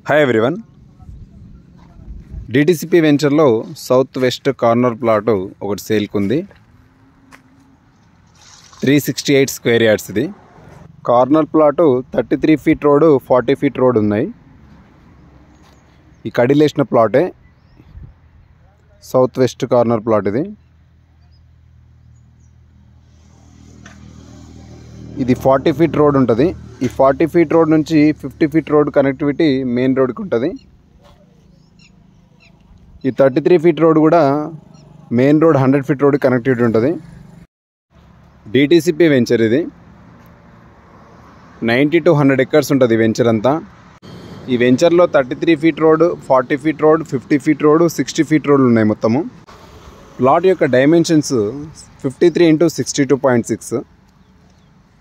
Hi everyone. DTCP వెంచర్లో south west corner plot ఒకటి సేల్కి ఉంది. 368 స్క్వేర్ యార్డ్స్. ఇది corner plot 33 feet road 40 feet road ఉన్నాయి. ఈ కడిలేసిన ప్లాటే సౌత్ వెస్ట్ కార్నర్ ప్లాట్. ఇది 40 ఫీట్ రోడ్ ఉంటుంది. ఈ 40 ఫీట్ రోడ్ నుంచి 50 ఫీట్ రోడ్ కనెక్టివిటీ మెయిన్ రోడ్కి ఉంటుంది. ఈ 33 ఫీట్ రోడ్ కూడా main road 100 feet road connectivity ఉంటుంది. డిటిసిపి వెంచర్ ఇది 90 to 100 ఎకర్స్ ఉంటుంది వెంచర్ అంతా. ఈ వెంచర్లో 33 feet road, 40 feet road, 50 feet road, 60 feet రోడ్లు ఉన్నాయి మొత్తము. ప్లాట్ యొక్క డైమెన్షన్స్ 53 into 62.6.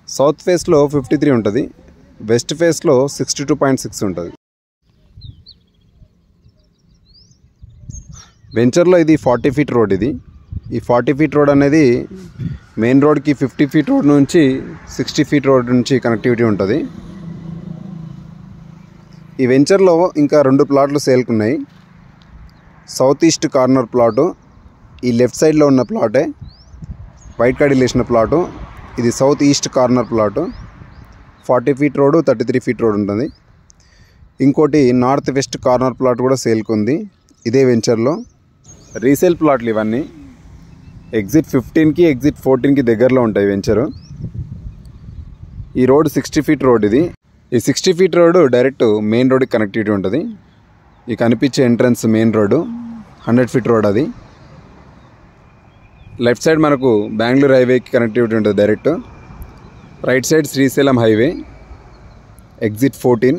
సౌత్ ఫేస్లో 53 ఉంటుంది, వెస్ట్ ఫేస్లో 62.6 ఉంటుంది. వెంచర్లో ఇది 40 ఫీట్ రోడ్. ఈ 40 ఫీట్ రోడ్ అనేది మెయిన్ రోడ్కి 50 ఫీట్ రోడ్ నుంచి 60 ఫీట్ రోడ్ నుంచి కనెక్టివిటీ ఉంటుంది. ఈ వెంచర్లో ఇంకా 2 ప్లాట్లు సేల్కి ఉన్నాయి. సౌత్ ఈస్ట్ కార్నర్ ప్లాటు, ఈ లెఫ్ట్ సైడ్లో ఉన్న ప్లాటే వైట్ కడిలు వేసిన ప్లాటు. ఇది south east corner plot, 40 feet road 33 feet road ఉంటుంది. ఇంకోటి నార్త్ వెస్ట్ కార్నర్ ప్లాట్ కూడా సేల్కి ఉంది ఇదే వెంచర్లో. రీసేల్ ప్లాట్లు ఇవన్నీ. ఎగ్జిట్ 15కి ఎగ్జిట్ 14కి దగ్గరలో ఉంటాయి వెంచరు. ఈ రోడ్ 60 ఫీట్ రోడ్. ఈ 60 ఫీట్ రోడ్ డైరెక్ట్ మెయిన్ రోడ్కి కనెక్టివిటీ ఉంటుంది. ఈ కనిపించే entrance main road 100 feet road. అది లెఫ్ట్ సైడ్ మనకు బెంగళూరు హైవేకి కనెక్టివిటీ ఉంటుంది direct. Right side Srisailam highway, exit 14.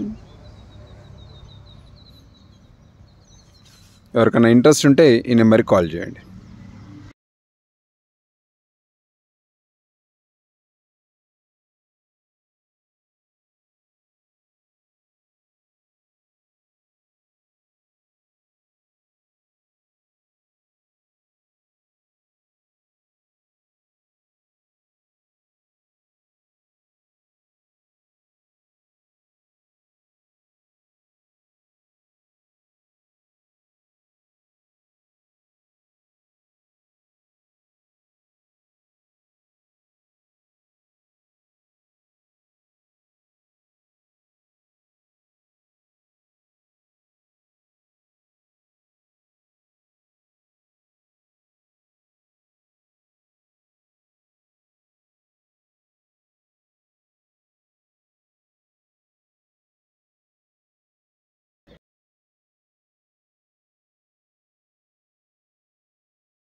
ఎవరికైనా ఇంట్రెస్ట్ ఉంటే ఈ నెంబర్కి కాల్ చేయండి.